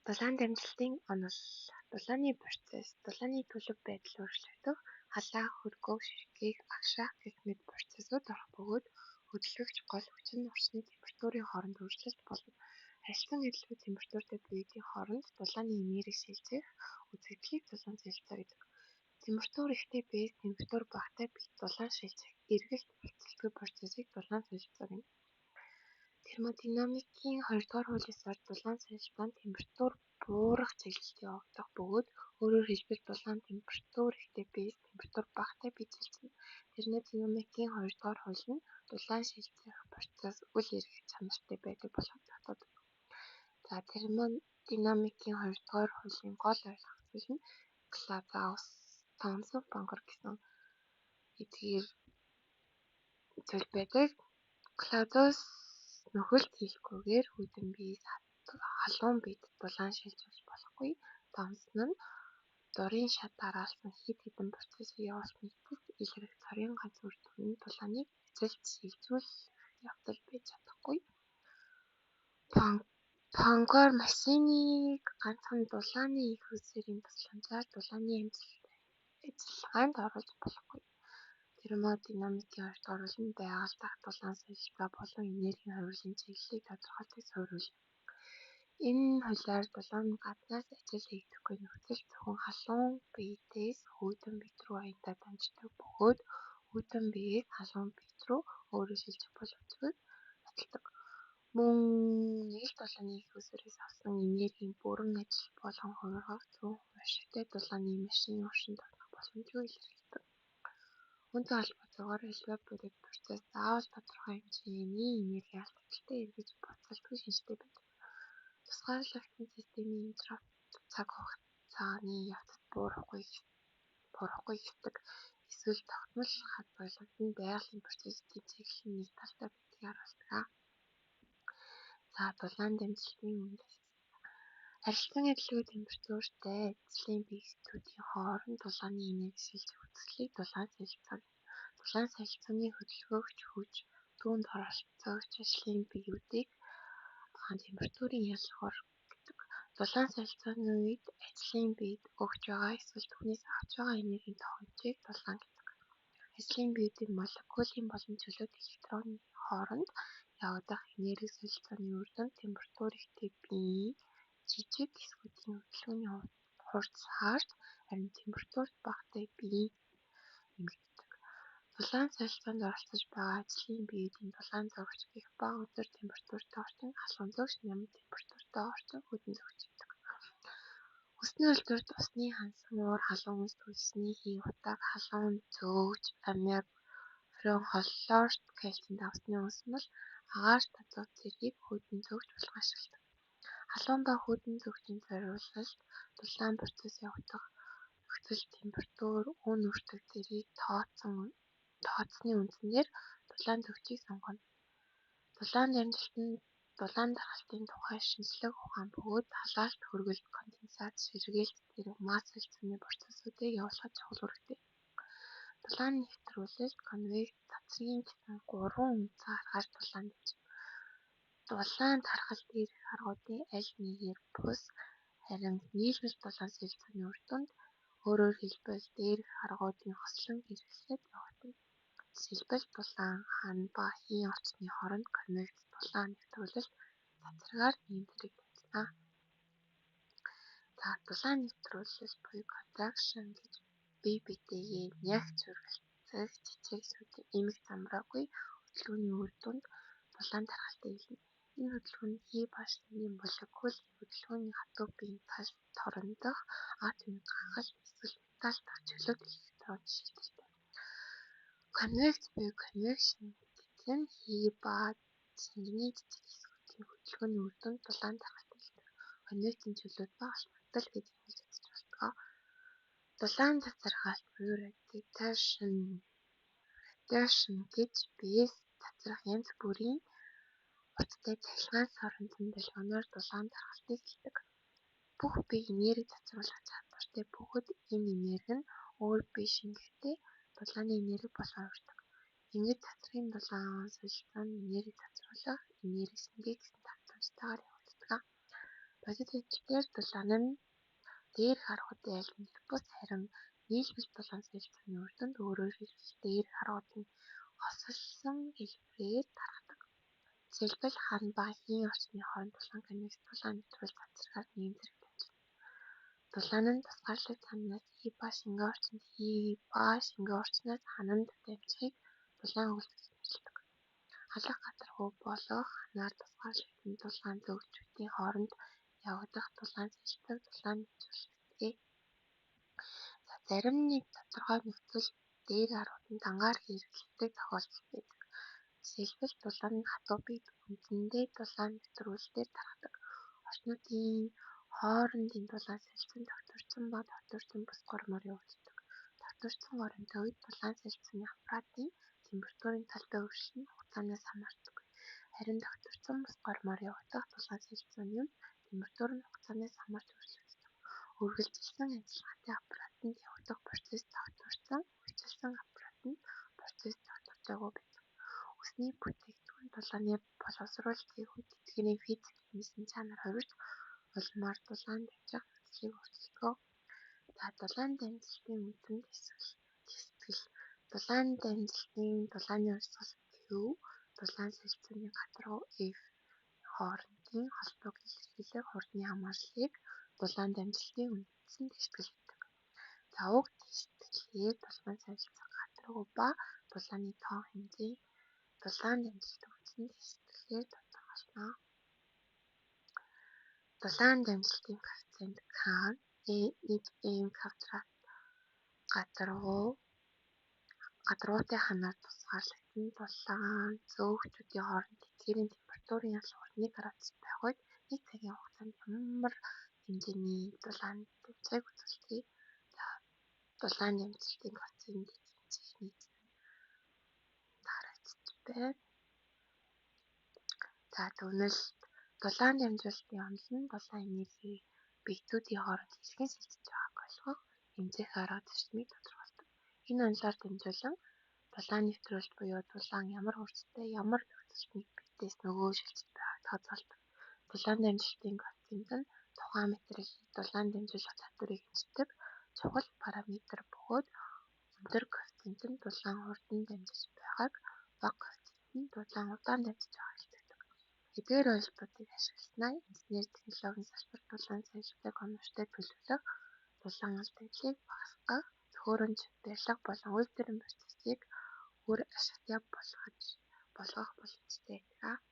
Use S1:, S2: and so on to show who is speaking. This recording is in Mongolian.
S1: Дулаан дамжлалтын онол, дулааны процесс, дулааны төлөв байдал өөрчлөгдөх, халаах, хөргөөх, ширхгийг агшаах гэх мэт процессыг орох бөгөөд хөдөлгөгч гол хүч нь орчны температурын хооронд өөрчлөлт болон харилцан адилгүй температуртай буюутын хооронд дулааны энерги шилжих үзэгдлийг дулаан солилцоо гэдэг. Температур ихтэй биеэс температур багатай бие дулаан шилжих эргэлт болцолтгүй процессыг дулаан солилцоо гэнэ. Термодинамикийн 2-р хуулиасаар дулаан солилцоо нь температур буурах чиглэлд явагдах бөгөөд өөрөөр хэлбэл дулаан температур ихтэй биеэс температур багатай бие шилжинэ. Термодинамикийн 2-р хууль нь дулаан шилжих процесс үл эргэх чанартай байдаг болохыг тогтоодог. За термодинамикийн 2-р хуулийн гол ойлгох зүйл нь Клаузаус-Томсон бангар гэсэн эдгээр зүйл байдаг. Клаузаус нөхөлт хийхгүйгээр хүйтэн биеэс халуун биед дулаан шилжүүлж болохгүй. Томсон нь дурын шат дараалсан хэд хэдэн процессыг явуулсан нэгтгэж илрэх цорын ганц үр дүн нь дулааныг эзэлж шилжүүлэх явдал байж чадахгүй. Пангор машиныг ганцхан дулааны их үсрийн тусламжаар дулааны ажиллагаанд оруулж болохгүй. Термодинамикийн 2-р хууль нь байгаль дахь дулаан солилцоо болон энергийн хувирлын чиглэлийг тодорхойлдог суурь хууль. Энэ хуулиар дулаан гаднаас ажил хийгдэхгүй нөхцөл зөвхөн халуун биедээс хүйтэн биед рүү аяндаа дамждаг бөгөөд хүйтэн биеэс халуун биед рүү өөрөө шилжих боломжгүй баталдаг. Мөн нэг дулааны их үсрээс авсан энергийн бүрэн ажил болгон хувиргах зөвхөн хувиршигтай дулааны машин оршин тогтнох боломжгүй илэрхийлдэг. Үүнтэй холбоотойгоор элбэг бүлэг процесс заавал тодорхой хэмжээний энерги алдагдaltaй эргэж буцалтгүй шинжтэй байдаг. Тусгаарлагдсан системийн энтропи цаг хугацааны явцад буурахгүй хэвтэг эсвэл тогтмол хад байлгад нь байгалийн процессыг чиглэл нь нэг талтай байдгийг харуулдаг. За дулаан дамжлалтын үндэс. Харилцан адилгүй температуртай ажлын биеийн хооронд дулааны энерги шилжих үзэгдлийг дулаан солилцоо гэнэ. Дулаан солилцооны хөдөлгөөгч хүч түүнд оролцогч ажлын биеүүдийг температурын ялгуур гэдэг. Дулаан солилцооны үед ажлын биед өгч байгаа эсвэл түүнээс авч байгаа энергийн тохиолдлыг дулаан гэдэг. Ажлын биеийн молекулын болон чөлөөт электроны хооронд явагдах энерги солилцооны үр дүнд температур ихтэй биеийн жижиг хэсгүүдийн хөдөлгөөний хурцсаарч харин температур багатай биеийн нэмэгддэг. Дулаан солилцоонд оролцож байгаа ажлын биеийн дулаан зовгч гэх бага өндөр температуртай орчин халуун зовгч нямаг температуртай орчин хүйтэн зовгч гэдэг. Үсний үлдвэрт усны хансан уур халуун үс түлшний хий утаг халуун зөөгч амиак фреон холлоорт кальцийн давсны үсмэл агаарт азот зэргийг хүйтэн зовгч болгон ашигладаг. Халуун ба хүйтэн зовгчийн зориулалт дулаан процесс явагдах нөхцөл температур үн өртөг зэргийг тооцсны үндсээр дулаан зовгчийг сонгоно. Дулаан дамжлалт нь дулаан дараалтын тухай шинжлэх ухаан бөгөөд халаалт, хөргөлт, конденсат, сэргээлт зэрэг масс солилцооны процессуудыг явуулахад чухал үүрэгтэй. Дулаан нэвтрүүлэлт, конвекц, цацрагийн гэсэн 3 үндсэн аргаар дулаан дамжина. Дулаан тархалт дээрх аргуудын аль нэгээр бус харин нийлмэл дулаан солилцооны үр дүнд өөрөөр хэлбэл дээрх аргуудын хослон хэрэглээд явагдана. Жишээлбэл дулаан хан ба хийн орчны хооронд конвекц дулаан нэвтрүүлэлт цацрагаар ийм зэрэг дамжина. За дулаан нэвтрүүлэлт буюу contraction гэж бие биетэйгээ нягт зөргилцэх жижиг эмэг замбраагүй хөдөлгөөний үр дүнд дулаан тархалтыг илнэ. Энэ хөдөлгөөн нь хий ба шингийн молекулын хөдөлгөөний хатуу биеийн тал торон дох атомын гангалт эсвэл металл дах чөлөөт электрон шилжилтэй. Конвекц буюу convection гэдэг нь хий ба шингний жижиг хэсгүүдийн хөдөлгөөний үр дүнд дулаан тархалтыг илнэ. Конвекцийн чөлөөт ба алчмагдал гэж ингэж үзэж болдог. Дулаан цацрахалт буюу radiation гэж биеэс цацрах янз бүрийн уттай цахилгаан соронзон долгионоор дулаан тархалтыг илдэг. Бүх бие энерги цацруулах чадвартай бөгөөд энэ энерги нь өөр бие шингээхдээ дулааны энерги болгон урьдаг. Ингэж цацрагын дулаан солилцоо нь энерги цацруулах, энерги шингээх гэсэн давтамжтайгаар явагддаг. Бодит хэлбэлээр дулаан нь дээр харгуудын аль нэг бус харин нийлбэл дулаан солилцооны үр дүнд өөрөөр хэлбэл дээр харгуудын хосолсон хэлбэрээр тархдаг. Жишээлбэл хаан ба хийн орчны хооронд дулаан конвекс дулаан нэвтрүүл газаргаар ийм зэрэг дамжина. Дулаан нь тусгаарлаг цаанаас хий ба шингэн орчноос хананд дамжихыг дулаан өгүүлбэр гэж нэрлэдэг. Алах гадаргуу болох ханаар тусгаарлагдсан дулаан зөөгчүүдийн хооронд явагдах дулаан солилцоог дулаан нэвтрүүлэгтэй. Зарим нэг тодорхой нөхцөлд дээр харгууд нь дангаар хэрэглэгдэх тохиолдол байдаг. Жишээлбэл дулаан нь хатуу бид үндсэндээ дулаан нэвтрүүлэлтээр тархдаг. Орчнуудын хоорондын дулаан солилцоо нь тогтворсон ба тогтворсон бус гормоор явагддаг. Тогтворсон горимтой үед дулаан солилцооны аппаратын температурын талбай өөрчлөл нь хугацаанаас хамаардаг. Харин тогтворсон бус гормоор явагдах дулаан солилцооны үед температур нь хугацаанаас хамаарч өөрчлөгддөг. Үргэлжилсэн ажиллагаатай аппаратанд явагдах процесс тогтворсон, үргэлжилсэн аппаратанд процесс тогтворжоогүй байдаг. Үсний бүтээгдэхүүн дулааны боловсруулалтын үед тэдгээрийн физик, химийн чанар хувирч улмаар дулаан дамжих нөхцөлийг өөрчилдөг. Дулаан дамжлалтын үндсэн тэстгэл. Дулаан дамжлалтын дулааны урсгал Q, дулаан солилцооны гадаргуу F хоорондын холбоог илэрхийлэх хурдны хамаарлыг дулаан дамжлалтын үндсэн тэстгэл гэдэг. Уг тэсгэлээр дулаан солилцох гадаргуу ба дулааны тоон хэмжээ дулаан дамжлалтын үндсэн тэсгэлээр тодорхойлно. Дулаан дамжлалтын коэффициент K нь 1m квадрат гадаргуутай ханаар тусгаарлагдсан дулаан зөөгчүүдийн хооронд тэдгээрийн температурын ялгуур 1 градус байх үед нэг цагийн хугацаанд ямар хэмжээний дулаан дамжихыг үзүүлдэг. Дулаан дамжлалтын коэффициентийн хэмжээний тараачиж байна. Дүгнэлт. Дулаан дамжуулалтын онол нь дулаан энерги биетүүдийн хооронд хэрхэн шилжиж байгааг ойлгох, хэмжих арга зарчмыг тодорхойлдог. Энэ онолоор дамжуулан дулаан нэвтрүүлэлт буюу дулаан ямар хурцтай, ямар нөхцөлд нэг биетээс нөгөөгөө шилжиж байгааг тооцоолдог. Дулаан дамжлалтын коэффициент нь тухайн материалын дулаан дамжуулах чадварыг хэмждэг чухал параметр бөгөөд өндөр коэффициент нь дулаан хурдан дамжиж байгааг, бага коэффициент нь дулаан удаан дамжиж байгааг илтгэдэг. Эдгээр ойлголтуудыг ашигласнаар инженери технологийн салбарт дулаан салшилтыг оновчтой төлөвлөх, дулаан алдагдлыг багасгах, төхөөрөмж барилга болон үйлдвэрийн процессыг үр ашигтай болгох боломжтой байдаг.